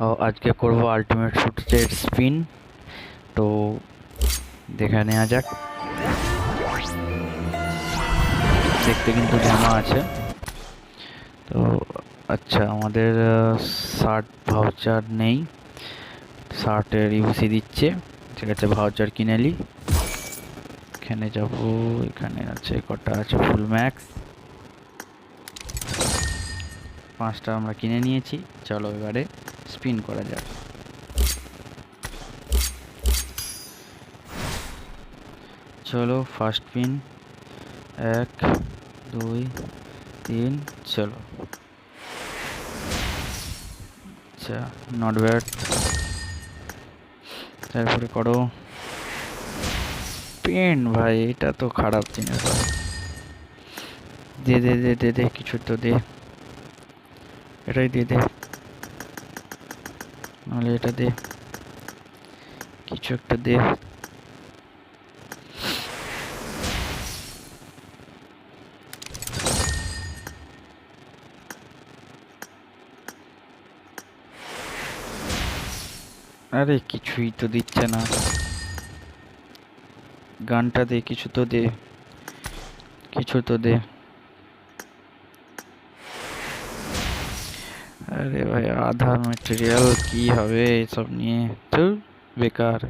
আজকে করব ultimate শুটের spin. তো দেখে নেওয়া যাক। দেখতে কিন্তু জামা আছে। তো আচ্ছা, আমাদের 60 ভাউচার নেই, 60-এর ইউসি দিচ্ছে। ঠিক আছে, ভাউচার কিনে নিই। এখানে যাব, এখানে আছে কটা আছে ফুল ম্যাক্স, 5টা আমরা কিনে নিয়েছি। চলো এবারে স্পিন করা যাক। চলো ফার্স্ট পিন, 1 2 3, চলো। আচ্ছা, নট ব্যাড। তারপরে করো পেন। ভাই এটা তো খারাপ জিনিস ভাই। দে দে দে দে দে, কিছু তো দে, এটাই দিয়ে দে, নাহলে এটা দে, কিছু একটা দে। আরে কিছুই তো দিচ্ছে না। গানটা দে, কিছু তো দে, কিছু তো দে। আরে ভাই, আধার ম্যাটেরিয়াল কি হবে এসব নিয়ে, তো বেকার।